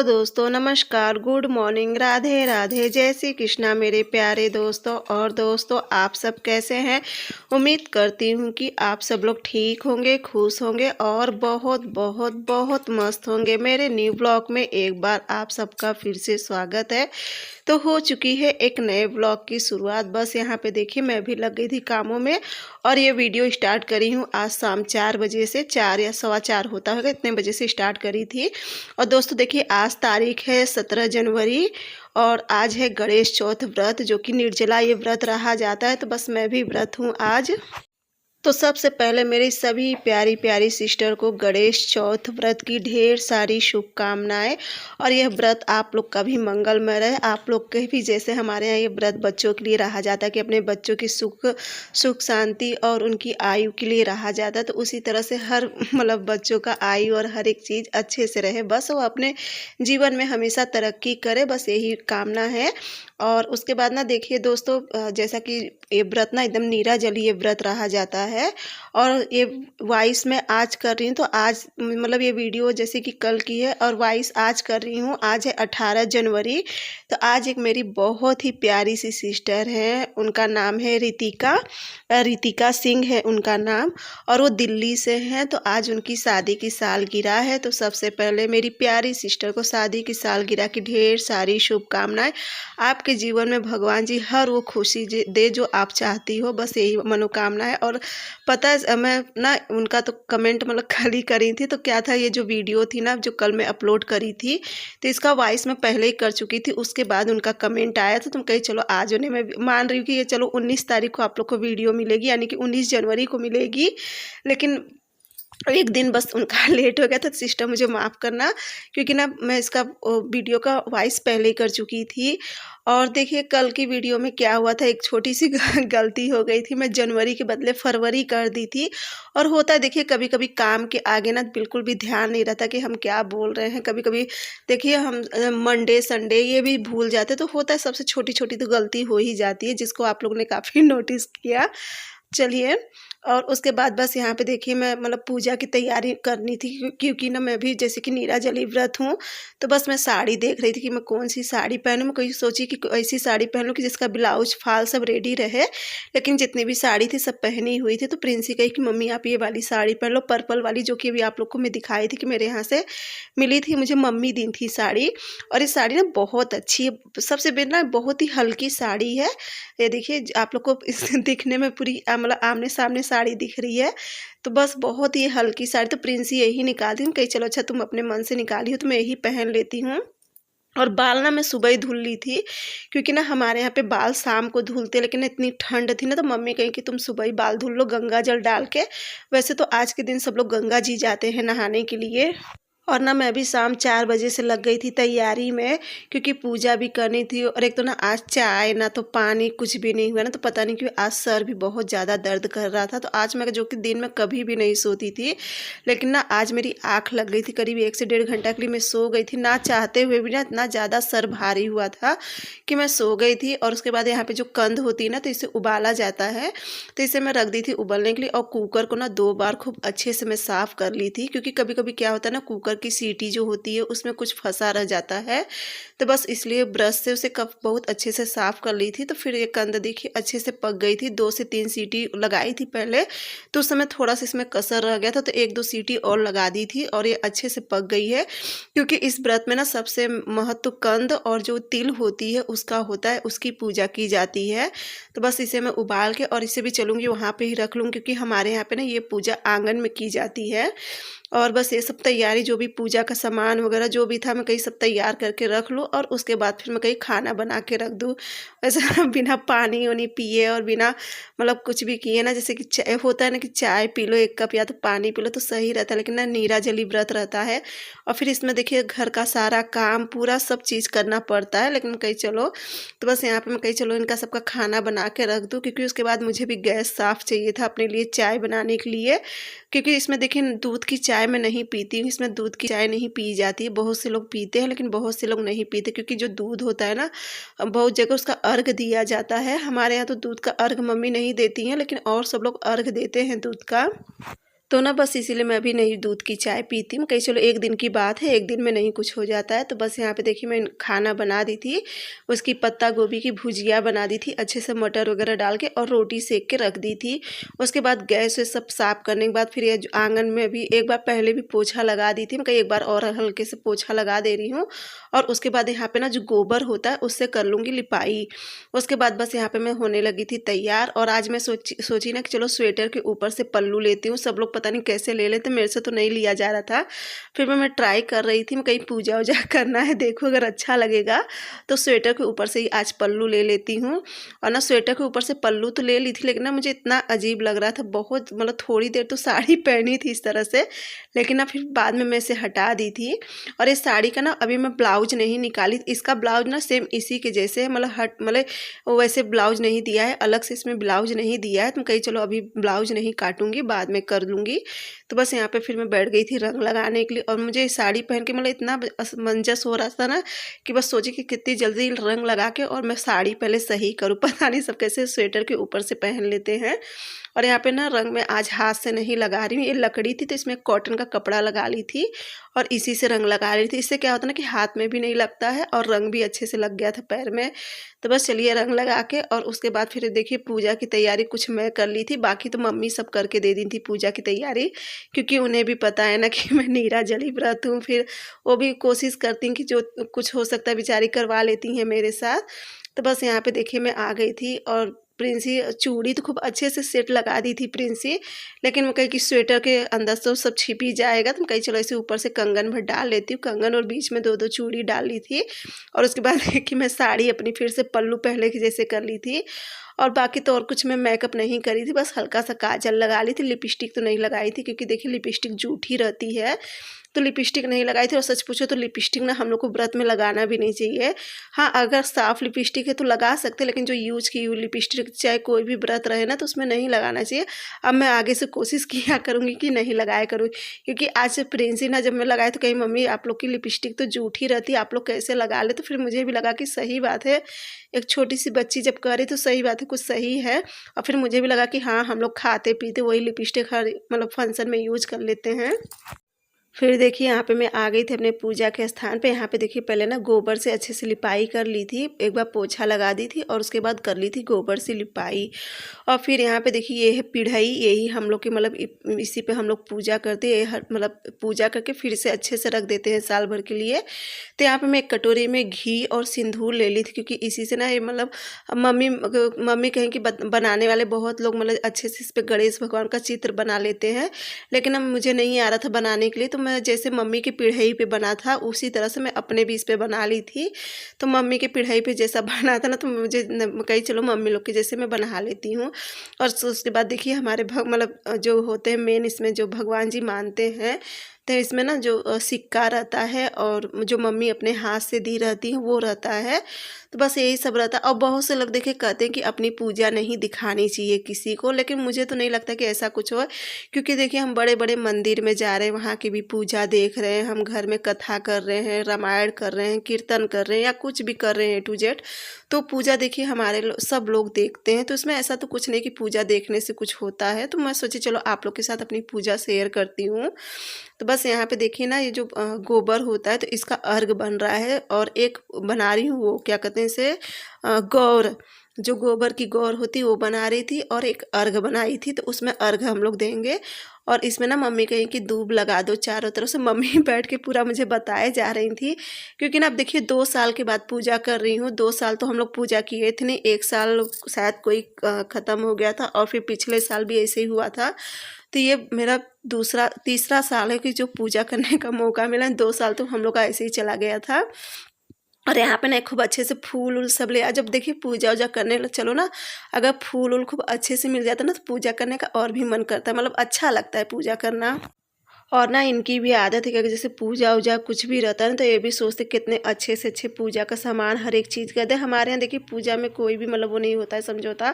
दोस्तों नमस्कार, good morning, Radhe Radhe, जय श्री कृष्णा मेरे प्यारे दोस्तों। और दोस्तों आप सब कैसे हैं? उम्मीद करती हूँ कि आप सब लोग ठीक होंगे, खुश होंगे और बहुत बहुत बहुत मस्त होंगे। मेरे न्यू ब्लॉग में एक बार आप सबका फिर से स्वागत है। तो हो चुकी है एक नए ब्लॉग की शुरुआत। बस यहाँ पे देखिए मैं भी लग गई थी कामों में और ये वीडियो स्टार्ट करी हूँ आज शाम 4 बजे से, 4 या सवा 4 होता होगा, इतने बजे से स्टार्ट करी थी। और दोस्तों देखिए आज तारीख है 17 जनवरी और आज है गणेश चौथ व्रत, जो कि निर्जला ये व्रत रहा जाता है। तो बस मैं भी व्रत हूँ आज। तो सबसे पहले मेरी सभी प्यारी प्यारी सिस्टर को गणेश चौथ व्रत की ढेर सारी शुभकामनाएं। और यह व्रत आप लोग का भी मंगलमय रहे। आप लोग के भी जैसे हमारे यहाँ ये व्रत बच्चों के लिए रहा जाता है कि अपने बच्चों की सुख शांति और उनकी आयु के लिए रहा जाता है, तो उसी तरह से हर बच्चों का आयु और हर एक चीज़ अच्छे से रहे, बस वो अपने जीवन में हमेशा तरक्की करे, बस यही कामना है। और उसके बाद ना देखिए दोस्तों, जैसा कि ये व्रत ना एकदम नीराजली ये व्रत रहा जाता है। और ये वॉइस मैं आज कर रही हूँ, तो आज ये वीडियो जैसे कि कल की है और वॉइस आज कर रही हूँ। आज है 18 जनवरी। तो आज एक मेरी बहुत ही प्यारी सी सिस्टर है, उनका नाम है रितिका सिंह है उनका नाम, और वो दिल्ली से हैं। तो आज उनकी शादी की सालगिरह है। तो सबसे पहले मेरी प्यारी सिस्टर को शादी की सालगिरह की ढेर सारी शुभकामनाएं। आपके जीवन में भगवान जी हर वो खुशी दे जो आप चाहती हो, बस यही मनोकामना है। और पता है मैं ना उनका तो कमेंट कल ही करी थी, तो क्या था ये जो वीडियो थी ना जो कल मैं अपलोड करी थी, तो इसका वॉइस मैं पहले ही कर चुकी थी। उसके बाद उनका कमेंट आया था, तुम कही चलो आज उन्हें मैं मान रही हूँ कि ये चलो 19 तारीख को आप लोग को वीडियो मिलेगी, यानी कि 19 जनवरी को मिलेगी। लेकिन एक दिन बस उनका लेट हो गया था। सिस्टर मुझे माफ़ करना, क्योंकि ना मैं इसका वीडियो का वॉइस पहले ही कर चुकी थी। और देखिए कल की वीडियो में क्या हुआ था, एक छोटी सी गलती हो गई थी। मैं जनवरी के बदले फरवरी कर दी थी। और होता है देखिए कभी कभी काम के आगे ना बिल्कुल भी ध्यान नहीं रहता कि हम क्या बोल रहे हैं। कभी कभी देखिए हम मंडे संडे ये भी भूल जाते, तो होता है सबसे छोटी छोटी तो गलती हो ही जाती है, जिसको आप लोगों ने काफ़ी नोटिस किया। चलिए, और उसके बाद बस यहाँ पे देखिए मैं पूजा की तैयारी करनी थी, क्योंकि ना मैं भी जैसे कि नीराजली व्रत हूँ। तो बस मैं साड़ी देख रही थी कि मैं कौन सी साड़ी पहनूँ। मैं कोई सोची कि ऐसी साड़ी पहन लूँ कि जिसका ब्लाउज फाल सब रेडी रहे। लेकिन जितनी भी साड़ी थी सब पहनी हुई थी। तो प्रिंसी कही कि मम्मी आप ये वाली साड़ी पहन लो, पर्पल वाली, जो कि अभी आप लोग को मैं दिखाई थी कि मेरे यहाँ से मिली थी, मुझे मम्मी दी थी साड़ी। और ये साड़ी ना बहुत अच्छी है, सबसे ना बहुत ही हल्की साड़ी है। ये देखिए आप लोग को इस दिखने में पूरी आमने सामने साड़ी दिख रही है। तो बस बहुत ही हल्की साड़ी, तो प्रिंसी यही निकालती हूँ, कहीं चलो अच्छा तुम अपने मन से निकाली हो तो मैं यही पहन लेती हूँ। और बाल ना मैं सुबह ही धुल ली थी, क्योंकि ना हमारे यहाँ पे बाल शाम को धुलते, लेकिन इतनी ठंड थी ना, तो मम्मी कही कि तुम सुबह ही बाल धुल लो गंगा जल डाल के। वैसे तो आज के दिन सब लोग गंगा जी जाते हैं नहाने के लिए। और ना मैं भी शाम 4 बजे से लग गई थी तैयारी में, क्योंकि पूजा भी करनी थी। और एक तो ना आज चाय ना तो पानी कुछ भी नहीं हुआ ना, तो पता नहीं क्यों आज सर भी बहुत ज़्यादा दर्द कर रहा था। तो आज मैं, जो कि दिन में कभी भी नहीं सोती थी, लेकिन ना आज मेरी आँख लग गई थी, करीब 1 से 1.5 घंटा के लिए मैं सो गई थी। ना चाहते हुए भी ना इतना ज़्यादा सर भारी हुआ था कि मैं सो गई थी। और उसके बाद यहाँ पर जो कंद होती है ना, तो इसे उबाला जाता है, तो इसे मैं रख दी थी उबलने के लिए। और कुकर को ना 2 बार खूब अच्छे से मैं साफ़ कर ली थी, क्योंकि कभी कभी क्या होता है ना, कुकर की सीटी जो होती है उसमें कुछ फंसा रह जाता है। तो बस इसलिए ब्रश से उसे कप बहुत अच्छे से साफ़ कर ली थी। तो फिर ये कंद देखिए अच्छे से पक गई थी। 2 से 3 सीटी लगाई थी पहले, तो उस समय थोड़ा सा इसमें कसर रह गया था, तो 1-2 सीटी और लगा दी थी और ये अच्छे से पक गई है। क्योंकि इस व्रत में ना सबसे महत्व कंद और जो तिल होती है उसका होता है, उसकी पूजा की जाती है। तो बस इसे मैं उबाल के और इसे भी चलूँगी वहाँ पे ही रख लूँगी, क्योंकि हमारे यहाँ पे ना ये पूजा आंगन में की जाती है। और बस ये सब तैयारी, जो भी पूजा का सामान वगैरह जो भी था, मैं कहीं सब तैयार करके रख लूँ और उसके बाद फिर मैं कहीं खाना बना के रख दूँ। वैसे बिना पानी वानी पिए और बिना कुछ भी किए ना, जैसे कि चाय होता है ना कि चाय पी लो 1 कप या तो पानी पी लो तो सही रहता है, लेकिन ना नीराजली व्रत रहता है। और फिर इसमें देखिए घर का सारा काम पूरा सब चीज़ करना पड़ता है। लेकिन कहीं चलो, तो बस यहाँ पे मैं कहीं चलो इनका सबका खाना बना के रख दूँ, क्योंकि उसके बाद मुझे भी गैस साफ़ चाहिए था अपने लिए चाय बनाने के लिए। क्योंकि इसमें देखिए दूध की चाय मैं नहीं पीती हूँ, इसमें दूध की चाय नहीं पी जाती है। बहुत से लोग पीते हैं लेकिन बहुत से लोग नहीं पीते, क्योंकि जो दूध होता है ना, बहुत जगह उसका अर्घ दिया जाता है। हमारे यहाँ तो दूध का अर्घ मम्मी नहीं देती हैं, लेकिन और सब लोग अर्घ देते हैं दूध का। तो ना बस इसीलिए मैं अभी नहीं दूध की चाय पीती हूँ। कहीं चलो एक दिन की बात है, एक दिन में नहीं कुछ हो जाता है। तो बस यहाँ पे देखिए मैं खाना बना दी थी, उसकी पत्ता गोभी की भुजिया बना दी थी अच्छे से मटर वगैरह डाल के, और रोटी सेक के रख दी थी। उसके बाद गैस वैस सब साफ़ करने के बाद फिर ये आँगन में भी एक बार पहले भी पोछा लगा दी थी, मैं कहीं एक बार और हल्के से पोछा लगा दे रही हूँ। और उसके बाद यहाँ पे ना जो गोबर होता है उससे कर लूँगी लिपाई। उसके बाद बस यहाँ पे मैं होने लगी थी तैयार। और आज मैं सोची ना कि चलो स्वेटर के ऊपर से पल्लू लेती हूँ। सब लोग पता नहीं कैसे ले लेते, मेरे से तो नहीं लिया जा रहा था। फिर मैं ट्राई कर रही थी, मैं कहीं पूजा वूजा करना है, देखो अगर अच्छा लगेगा तो स्वेटर के ऊपर से ही आज पल्लू ले लेती हूँ। और ना स्वेटर के ऊपर से पल्लू तो ले ली थी, लेकिन ना मुझे इतना अजीब लग रहा था बहुत, मतलब थोड़ी देर तो साड़ी पहनी थी इस तरह से, लेकिन ना फिर बाद में मैं इसे हटा दी थी। और इस साड़ी का ना अभी मैं ब्लाउज नहीं निकाली, इसका ब्लाउज ना सेम इसी के जैसे है, मतलब वैसे ब्लाउज नहीं दिया है, अलग से इसमें ब्लाउज नहीं दिया है। तो कहीं चलो अभी ब्लाउज नहीं काटूंगी, बाद में कर लूँगी। तो बस यहाँ पे फिर मैं बैठ गई थी रंग लगाने के लिए। और मुझे साड़ी पहन के मतलब इतना असमंजस हो रहा था ना कि बस सोची कि कितनी जल्दी रंग लगा के और मैं साड़ी पहले सही करूँ। पता नहीं सब कैसे स्वेटर के ऊपर से पहन लेते हैं। और यहाँ पे ना रंग मैं आज हाथ से नहीं लगा रही हूँ, ये लकड़ी थी तो इसमें कॉटन का कपड़ा लगा ली थी और इसी से रंग लगा रही थी। इससे क्या होता है ना कि हाथ में भी नहीं लगता है और रंग भी अच्छे से लग गया था पैर में। तो बस चलिए रंग लगा के, और उसके बाद फिर देखिए पूजा की तैयारी कुछ मैं कर ली थी, बाकी तो मम्मी सब करके दे दी थी पूजा की तैयारी, क्योंकि उन्हें भी पता है ना कि मैं नीरा जली व्रत हूँ। फिर वो भी कोशिश करती हैं कि जो कुछ हो सकता है बेचारी करवा लेती हैं मेरे साथ। तो बस यहाँ पे देखिए मैं आ गई थी। और प्रिंसी चूड़ी तो खूब अच्छे से सेट लगा दी थी प्रिंसी, लेकिन मैं कही कि स्वेटर के अंदर से सब छिप ही जाएगा, तो मैं कही चलो इसे ऊपर से कंगन भर डाल लेती हूँ। कंगन और बीच में दो दो चूड़ी डाल ली थी। और उसके बाद देखिए मैं साड़ी अपनी फिर से पल्लू पहले की जैसे कर ली थी। और बाकी तो और कुछ मैं मेकअप नहीं करी थी, बस हल्का सा काजल लगा ली थी, लिपस्टिक तो नहीं लगाई थी क्योंकि देखिए लिपस्टिक जूठी रहती है, तो लिपस्टिक नहीं लगाई थी। और सच पूछो तो लिपस्टिक ना हम लोग को व्रत में लगाना भी नहीं चाहिए। हाँ, अगर साफ लिपस्टिक है तो लगा सकते हैं, लेकिन जो यूज की हुई लिपस्टिक चाहे कोई भी व्रत रहे ना तो उसमें नहीं लगाना चाहिए। अब मैं आगे से कोशिश किया करूँगी कि नहीं लगाया करूँगी, क्योंकि आज से प्रिंसी ना जब मैं लगाई तो कहीं मम्मी आप लोग की लिपस्टिक तो जूठी रहती है, आप लोग कैसे लगा ले। तो फिर मुझे भी लगा कि सही बात है, एक छोटी सी बच्ची जब करे तो सही बात है, कुछ सही है। और फिर मुझे भी लगा कि हाँ हम लोग खाते पीते वही लिपस्टिक हर मतलब फंक्शन में यूज कर लेते हैं। फिर देखिए यहाँ पे मैं आ गई थी अपने पूजा के स्थान पे। यहाँ पे देखिए पहले ना गोबर से अच्छे से लिपाई कर ली थी, एक बार पोछा लगा दी थी और उसके बाद कर ली थी गोबर से लिपाई। और फिर यहाँ पे देखिए ये है पिढ़ाई, यही हम लोग के मतलब इसी पे हम लोग पूजा करते हैं। मतलब पूजा करके फिर से अच्छे से रख देते हैं साल भर के लिए। तो यहाँ पे मैं एक कटोरी में घी और सिंदूर ले ली थी, क्योंकि इसी से ना ये मतलब मम्मी कहें कि बनाने वाले बहुत लोग मतलब अच्छे से इस पर गणेश भगवान का चित्र बना लेते हैं, लेकिन अब मुझे नहीं आ रहा था बनाने के लिए। तो मैं जैसे मम्मी की पिढ़ाई पे बना था उसी तरह से मैं अपने भी इस पे बना ली थी। तो मम्मी की पिढ़ाई पे जैसा बना था ना तो मुझे कही चलो मम्मी लोग के जैसे मैं बना लेती हूँ। और उसके बाद देखिए हमारे मतलब जो होते हैं मेन इसमें जो भगवान जी मानते हैं, तो इसमें ना जो सिक्का रहता है और जो मम्मी अपने हाथ से दी रहती हैं वो रहता है। तो बस यही सब रहता है। और बहुत से लोग देखिए कहते हैं कि अपनी पूजा नहीं दिखानी चाहिए किसी को, लेकिन मुझे तो नहीं लगता कि ऐसा कुछ हो, क्योंकि देखिए हम बड़े बड़े मंदिर में जा रहे हैं, वहाँ की भी पूजा देख रहे हैं, हम घर में कथा कर रहे हैं, रामायण कर रहे हैं, कीर्तन कर रहे हैं या कुछ भी कर रहे हैं A to Z, तो पूजा देखिए हमारे सब लोग देखते हैं। तो इसमें ऐसा तो कुछ नहीं कि पूजा देखने से कुछ होता है। तो मैं सोची चलो आप लोग के साथ अपनी पूजा शेयर करती हूँ। तो बस यहाँ पे देखिए ना ये जो गोबर होता है तो इसका अर्घ बन रहा है, और एक बना रही हूँ वो क्या कहते हैं इसे गौर, जो गोबर की गौर होती है वो बना रही थी, और एक अर्घ बनाई थी तो उसमें अर्घ हम लोग देंगे। और इसमें ना मम्मी कहीं कि दूब लगा दो चारों तरफ से, मम्मी बैठ के पूरा मुझे बताए जा रही थी, क्योंकि ना अब देखिए 2 साल के बाद पूजा कर रही हूँ। 2 साल तो हम लोग पूजा किए थे नहीं, 1 साल शायद कोई ख़त्म हो गया था और फिर पिछले साल भी ऐसे ही हुआ था। तो ये मेरा तीसरा साल है कि जो पूजा करने का मौका मिला। 2 साल तो हम लोग का ऐसे ही चला गया था। और यहाँ पे ना खूब अच्छे से फूल उल सब ले आ, जब देखिए पूजा वूजा करने चलो ना, अगर फूल उल खूब अच्छे से मिल जाता ना तो पूजा करने का और भी मन करता है, मतलब अच्छा लगता है पूजा करना। और ना इनकी भी आदत है कि जैसे पूजा वूजा कुछ भी रहता है ना तो ये भी सोचते कितने अच्छे से अच्छे पूजा का सामान हर एक चीज़ कहते हैं। हमारे यहाँ देखिए पूजा में कोई भी मतलब वो नहीं होता है समझौता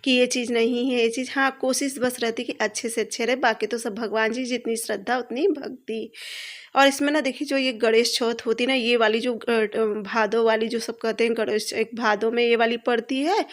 कि ये चीज़ नहीं है ये चीज़, हाँ कोशिश बस रहती है कि अच्छे से अच्छे रहे, बाकी तो सब भगवान जी जितनी श्रद्धा उतनी भक्ति। और इसमें ना देखिए जो ये गणेश चौथ होती है ना, ये वाली जो भादो वाली जो सब कहते हैं गणेश, एक भादो में ये वाली पड़ती है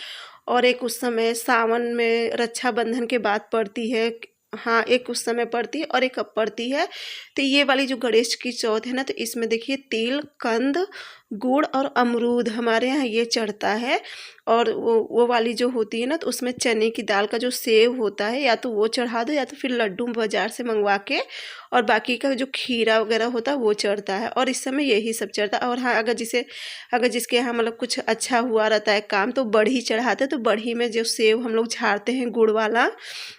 और एक उस समय सावन में रक्षाबंधन के बाद पड़ती है। हाँ, एक उस समय पड़ती है और एक अब पड़ती है। तो ये वाली जो गणेश की चौथ है ना, तो इसमें देखिए तिल, कंद, गुड़ और अमरूद हमारे यहाँ ये चढ़ता है। और वो वाली जो होती है ना, तो उसमें चने की दाल का जो सेव होता है, या तो वो चढ़ा दो या तो फिर लड्डू बाज़ार से मंगवा के, और बाकी का जो खीरा वगैरह होता है वो चढ़ता है। और इस समय यही सब चढ़ता है। और हाँ, अगर जिसके यहाँ मतलब कुछ अच्छा हुआ रहता है काम, तो बढ़ी चढ़ाते हैं। तो बढ़ी में जो सेव हम लोग झाड़ते हैं गुड़ वाला,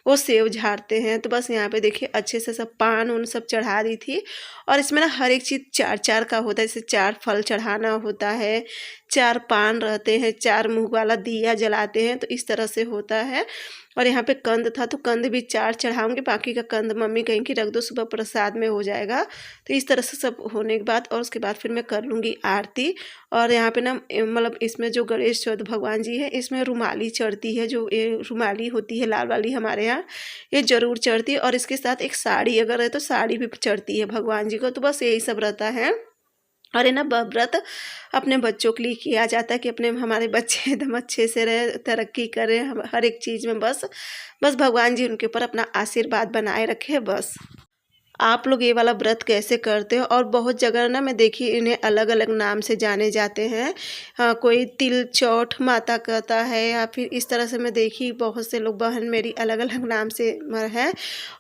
वो सेव झाड़ते हैं। तो बस यहाँ पे देखिए अच्छे से सब पान उन सब चढ़ा दी थी। और इसमें ना हर एक चीज़ 4-4 का होता है। जैसे 4 फल चढ़ाना होता है, 4 पान रहते हैं, 4 मुँह वाला दिया जलाते हैं, तो इस तरह से होता है। और यहाँ पे कंद था, तो कंद भी 4 चढ़ाऊँगी, बाकी का कंद मम्मी कहीं कि रख दो, सुबह प्रसाद में हो जाएगा। तो इस तरह से सब होने के बाद, और उसके बाद फिर मैं कर लूँगी आरती। और यहाँ पे ना मतलब इसमें जो गणेश चौथ भगवान जी है, इसमें रुमाली चढ़ती है, जो ये रुमाली होती है लाल वाली हमारे यहाँ, ये ज़रूर चढ़ती है। और इसके साथ एक साड़ी अगर है तो साड़ी भी चढ़ती है भगवान जी को। तो बस यही सब रहता है। और ये ना व्रत अपने बच्चों के लिए किया जाता है कि अपने हमारे बच्चे एकदम अच्छे से रहे, तरक्की करें हर एक चीज़ में। बस भगवान जी उनके ऊपर अपना आशीर्वाद बनाए रखे बस। आप लोग ये वाला व्रत कैसे करते हो? और बहुत जगह ना मैं देखी इन्हें अलग अलग नाम से जाने जाते हैं। हाँ, कोई तिल चौठ माता कहता है, या फिर इस तरह से मैं देखी बहुत से लोग, बहन मेरी अलग अलग नाम से है।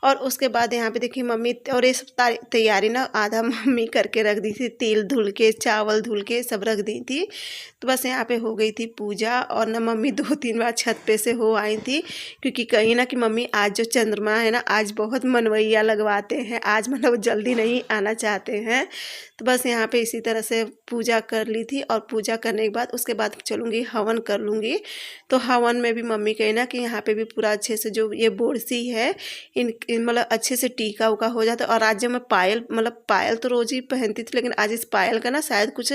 और उसके बाद यहाँ पे देखिए मम्मी, और ये सब तैयारी ना आधा मम्मी करके रख दी थी, तिल धुल के, चावल धुल के सब रख दी थी। तो बस यहाँ पे हो गई थी पूजा। और ना मम्मी 2-3 बार छत पे से हो आई थी, क्योंकि कहीं ना कि मम्मी आज जो चंद्रमा है ना, आज बहुत मनवैया लगवाते हैं, आज मतलब जल्दी नहीं आना चाहते हैं। तो बस यहाँ पे इसी तरह से पूजा कर ली थी। और पूजा करने के बाद उसके बाद चलूँगी हवन कर लूँगी। तो हवन में भी मम्मी कही ना कि यहाँ पे भी पूरा अच्छे से जो ये बोरसी है, इन मतलब अच्छे से टीका उका हो जाता है। और आज जब मैं पायल, मतलब पायल तो रोज़ ही पहनती थी, लेकिन आज इस पायल का ना शायद कुछ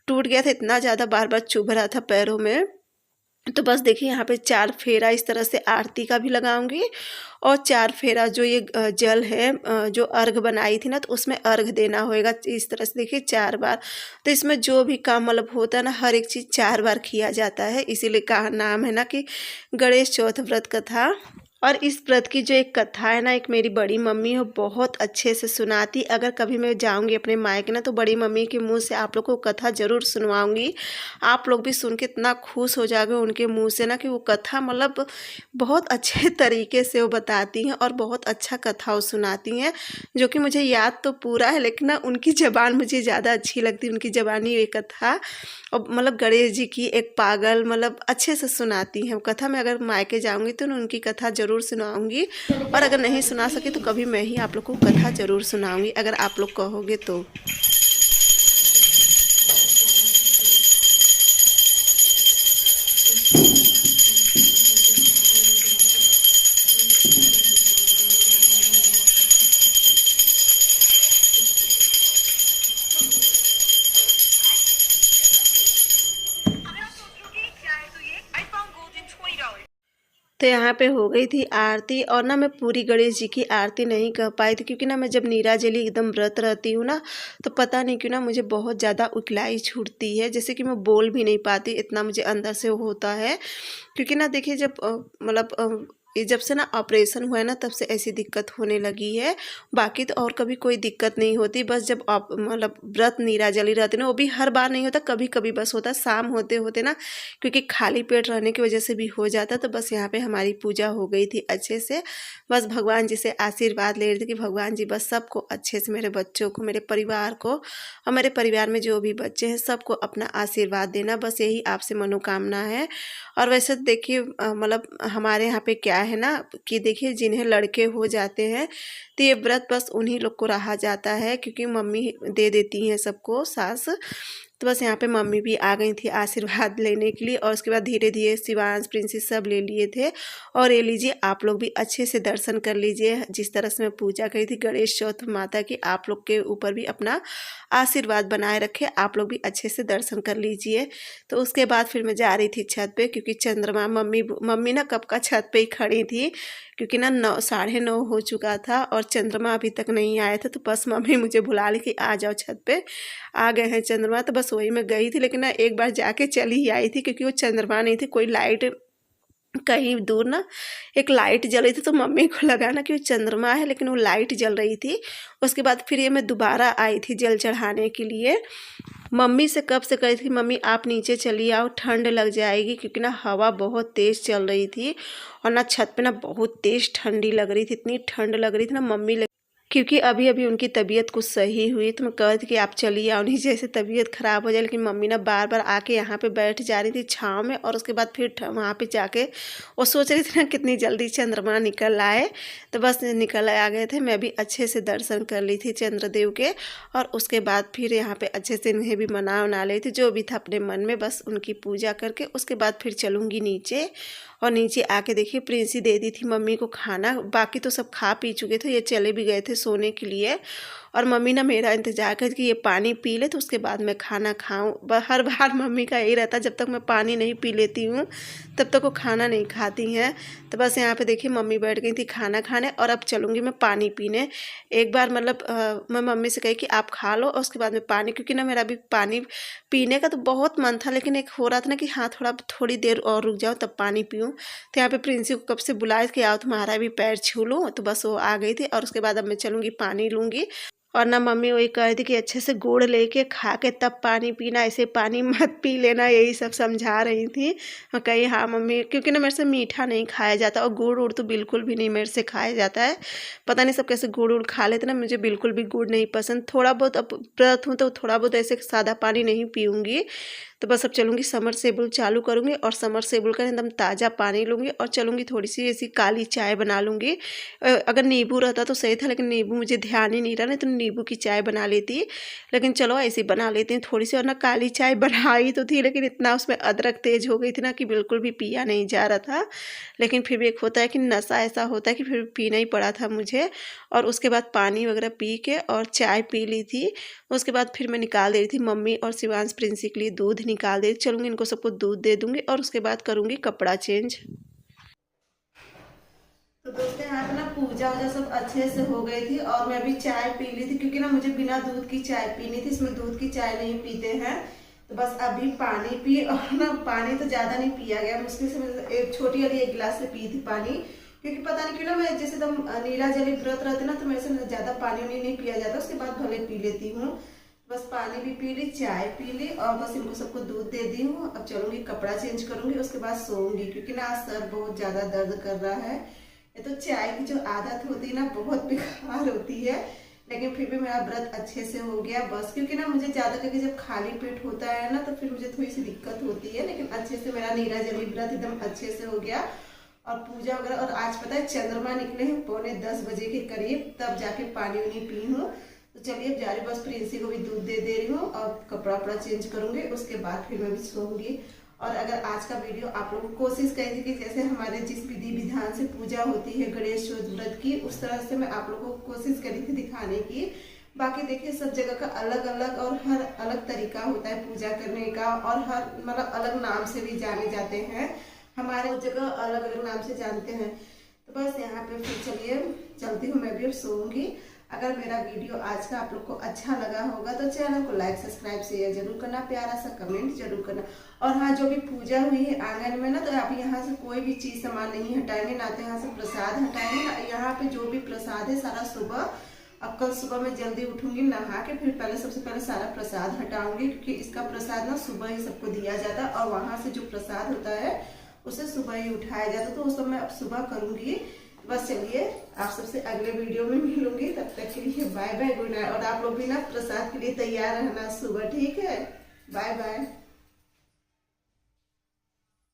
टूट गया था, इतना ज़्यादा बार बार चुभ रहा था पैरों में। तो बस देखिए यहाँ पे 4 फेरा इस तरह से आरती का भी लगाऊंगी। और 4 फेरा जो ये जल है, जो अर्घ बनाई थी ना, तो उसमें अर्घ देना होएगा इस तरह से देखिए 4 बार। तो इसमें जो भी काम मतलब होता है ना, हर एक चीज़ 4 बार किया जाता है, इसीलिए कहा नाम है ना कि गणेश चौथ व्रत कथा। और इस व्रत की जो एक कथा है ना, एक मेरी बड़ी मम्मी है बहुत अच्छे से सुनाती। अगर कभी मैं जाऊंगी अपने मायके ना, तो बड़ी मम्मी के मुंह से आप लोग को कथा ज़रूर सुनवाऊंगी। आप लोग भी सुन के इतना खुश हो जाओगे उनके मुंह से ना, कि वो कथा मतलब बहुत अच्छे तरीके से वो बताती हैं, और बहुत अच्छा कथा वो सुनाती हैं। जो कि मुझे याद तो पूरा है, लेकिन ना उनकी ज़बान मुझे ज़्यादा अच्छी लगती है, उनकी ज़बानी ये कथा। और मतलब गणेश जी की एक पागल मतलब अच्छे से सुनाती हैं कथा। मैं अगर मायके जाऊंगी तो उनकी कथा ज़रूर सुनाऊंगी। और अगर नहीं सुना सके तो कभी मैं ही आप लोग को कथा ज़रूर सुनाऊंगी, अगर आप लोग कहोगे तो। तो यहाँ पे हो गई थी आरती। और ना मैं पूरी गणेश जी की आरती नहीं कर पाई थी, क्योंकि ना मैं जब नीराजली एकदम व्रत रहती हूँ ना, तो पता नहीं क्यों ना मुझे बहुत ज़्यादा उकलाई छूटती है, जैसे कि मैं बोल भी नहीं पाती, इतना मुझे अंदर से होता है। क्योंकि ना देखिए जब मतलब ये जब से ना ऑपरेशन हुआ है ना, तब से ऐसी दिक्कत होने लगी है। बाकी तो और कभी कोई दिक्कत नहीं होती, बस जब आप मतलब व्रत नीराजली रहती ना, वो भी हर बार नहीं होता, कभी कभी बस होता है शाम होते होते ना, क्योंकि खाली पेट रहने की वजह से भी हो जाता। तो बस यहाँ पे हमारी पूजा हो गई थी अच्छे से। बस भगवान जी से आशीर्वाद ले रही थी कि भगवान जी बस सबको अच्छे से, मेरे बच्चों को, मेरे परिवार को, और मेरे परिवार में जो भी बच्चे हैं सबको अपना आशीर्वाद देना, बस यही आपसे मनोकामना है। और वैसे देखिए मतलब हमारे यहाँ पे क्या है ना, कि देखिए जिन्हें लड़के हो जाते हैं, तो ये व्रत बस उन्हीं लोग को रहा जाता है, क्योंकि मम्मी दे देती हैं सबको, सास। तो बस यहाँ पे मम्मी भी आ गई थी आशीर्वाद लेने के लिए। और उसके बाद धीरे धीरे शिवांश, प्रिंसेस सब ले लिए थे। और ये लीजिए, आप लोग भी अच्छे से दर्शन कर लीजिए। जिस तरह से मैं पूजा करी थी गणेश चौथ माता की, आप लोग के ऊपर भी अपना आशीर्वाद बनाए रखे, आप लोग भी अच्छे से दर्शन कर लीजिए। तो उसके बाद फिर मैं जा रही थी छत पे, क्योंकि चंद्रमा मम्मी ना कब का छत पे ही खड़ी थी, क्योंकि ना 9:30 हो चुका था और चंद्रमा अभी तक नहीं आया था। तो बस मम्मी मुझे बुला ली कि आ जाओ छत पे, आ गए हैं चंद्रमा। तो बस वही मैं गई थी, लेकिन ना एक बार जाके चली ही आई थी, क्योंकि वो चंद्रमा नहीं थी, कोई लाइट कहीं दूर ना एक लाइट जल रही थी, तो मम्मी को लगा ना कि वो चंद्रमा है, लेकिन वो लाइट जल रही थी। उसके बाद फिर ये मैं दोबारा आई थी जल चढ़ाने के लिए। मम्मी से कब से कही थी मम्मी आप नीचे चली आओ, ठंड लग जाएगी, क्योंकि ना हवा बहुत तेज़ चल रही थी और ना छत पे ना बहुत तेज़ ठंडी लग रही थी। इतनी ठंड लग रही थी ना मम्मी, क्योंकि अभी अभी उनकी तबीयत कुछ सही हुई, तो मैं कह रही थी कि आप चलिए आओ नीचे से तबीयत ख़राब हो जाए। लेकिन मम्मी ना बार बार आके यहाँ पे बैठ जा रही थी छाँव में, और उसके बाद फिर वहाँ पे जाके वो सोच रही थी ना कितनी जल्दी चंद्रमा निकल आए। तो बस निकल आ गए थे। मैं भी अच्छे से दर्शन कर ली थी चंद्रदेव के, और उसके बाद फिर यहाँ पे अच्छे से इन्हें भी मना उना ली थी, जो भी था अपने मन में, बस उनकी पूजा करके उसके बाद फिर चलूँगी नीचे। और नीचे आके देखिए प्रिंसी दे दी थी मम्मी को खाना। बाकी तो सब खा पी चुके थे, ये चले भी गए थे सोने के लिए। और मम्मी ना मेरा इंतज़ार कर कि ये पानी पी ले तो उसके बाद मैं खाना खाऊं। हर बार मम्मी का यही रहता है, जब तक मैं पानी नहीं पी लेती हूँ तब तक वो खाना नहीं खाती हैं। तो बस यहाँ पे देखिए मम्मी बैठ गई थी खाना खाने, और अब चलूँगी मैं पानी पीने। एक बार मतलब मैं मम्मी से कही कि आप खा लो और उसके बाद में पानी, क्योंकि ना मेरा अभी पानी पीने का तो बहुत मन था, लेकिन एक हो रहा था ना कि हाँ थोड़ी देर और रुक जाओ तब पानी पीऊँ। तो यहाँ पे प्रिंसी को कब से बुलाया कि आओ तुम्हारा भी पैर छू लूँ, तो बस वो आ गई थी। और उसके बाद अब मैं चलूँगी पानी लूँगी। और ना मम्मी वही कह रही थी कि अच्छे से गुड़ लेके खा के तब पानी पीना, ऐसे पानी मत पी लेना, यही सब समझा रही थी। मैं कही हाँ मम्मी, क्योंकि ना मेरे से मीठा नहीं खाया जाता, और गुड़ उड़ तो बिल्कुल भी नहीं मेरे से खाया जाता है। पता नहीं सब कैसे गुड़ उड़ खा लेते ना, मुझे बिल्कुल भी गुड़ नहीं पसंद। थोड़ा बहुत अब व्रत हूँ तो थोड़ा बहुत ऐसे सादा पानी नहीं पीऊँगी। तो बस अब चलूँगी समरसेबुल चालू करूँगी, और समरसेबुल का एकदम ताज़ा पानी लूँगी, और चलूँगी थोड़ी सी ऐसी काली चाय बना लूँगी। अगर नींबू रहता तो सही था, लेकिन नींबू मुझे ध्यान ही नहीं रहा, नहीं तो नींबू की चाय बना लेती। लेकिन चलो ऐसी बना लेती हूँ थोड़ी सी। और ना काली चाय बनाई तो थी, लेकिन इतना उसमें अदरक तेज़ हो गई थी ना कि बिल्कुल भी पिया नहीं जा रहा था। लेकिन फिर भी एक होता है कि नशा ऐसा होता है कि फिर पीना ही पड़ा था मुझे। और उसके बाद पानी वगैरह पी के और चाय पी ली थी। उसके बाद फिर मैं निकाल दे रही थी मम्मी और शिवांश प्रिंसी के लिए दूध निकाल दे चलूँगी, इनको सबको दूध दे दूँगी, और उसके बाद करूँगी कपड़ा चेंज। तो दोस्तों यहाँ पे ना पूजा वूजा सब अच्छे से हो गई थी, और मैं भी चाय पी ली थी, क्योंकि ना मुझे बिना दूध की चाय पीनी थी। इसमें दूध की चाय नहीं पीते हैं। तो बस अभी पानी पी, और ना पानी तो ज़्यादा नहीं पिया गया, मुश्किल से एक छोटी वाली एक गिलास से पी थी पानी, क्योंकि पता नहीं क्यों ना मैं जैसे एकदम नीला जली व्रत रहते ना, तो मेरे से ज़्यादा पानी नहीं पिया जाता, उसके बाद भले पी लेती हूँ। बस पानी भी पी ली, चाय पी ली, और बस इनको सबको दूध दे दी हूँ। अब चलूँगी कपड़ा चेंज करूँगी, उसके बाद सोऊंगी, क्योंकि ना आज सर बहुत ज़्यादा दर्द कर रहा है। ये तो चाय की जो आदत होती है ना बहुत बेकार होती है, लेकिन फिर भी मेरा व्रत अच्छे से हो गया बस। क्योंकि ना मुझे ज़्यादा करके जब खाली पेट होता है ना, तो फिर मुझे थोड़ी सी दिक्कत होती है, लेकिन अच्छे से मेरा नीरा जली व्रत एकदम अच्छे से हो गया। और पूजा वगैरह, और आज पता है चंद्रमा निकले हैं 9:45 बजे के करीब, तब जाके पानी वानी पी हूँ। तो चलिए अब जा रही, बस प्रिंसी को भी दूध दे रही हूँ, और कपड़ा वपड़ा चेंज करूंगी, उसके बाद फिर मैं भी सोऊंगी। और अगर आज का वीडियो आप लोग कोशिश करें कि जैसे हमारे जिस विधि विधान से पूजा होती है गणेश व्रत की, उस तरह से मैं आप लोगों को कोशिश करी थी दिखाने की। बाकी देखिए सब जगह का अलग अलग और हर अलग तरीका होता है पूजा करने का, और हर मतलब अलग नाम से भी जाने जाते हैं, हमारे जगह अलग अलग नाम से जानते हैं। तो बस यहाँ पे फिर चलिए चलती हूँ, मैं भी अब सोऊंगी। अगर मेरा वीडियो आज का आप लोग को अच्छा लगा होगा तो चैनल को लाइक सब्सक्राइब शेयर जरूर करना, प्यारा सा कमेंट जरूर करना। और हाँ, जो भी पूजा हुई है आंगन में ना, तो आप यहाँ से कोई भी चीज सामान नहीं हटाएंगे, ना तो यहाँ से प्रसाद हटाएंगे, ना यहाँ पे जो भी प्रसाद है सारा सुबह, अब कल सुबह मैं जल्दी उठूंगी नहा के, फिर पहले सबसे पहले सारा प्रसाद हटाऊंगी, क्योंकि इसका प्रसाद ना सुबह ही सबको दिया जाता है, और वहां से जो प्रसाद होता है उसे सुबह ही उठाया जाता है। तो वो सब मैं अब सुबह करूंगी। बस चलिए आप सबसे अगले वीडियो में मिलूंगी, तब तक के लिए बाय बाय, गुड नाइट। और आप लोग भी ना प्रसाद के लिए तैयार रहना सुबह, ठीक है? Bye bye.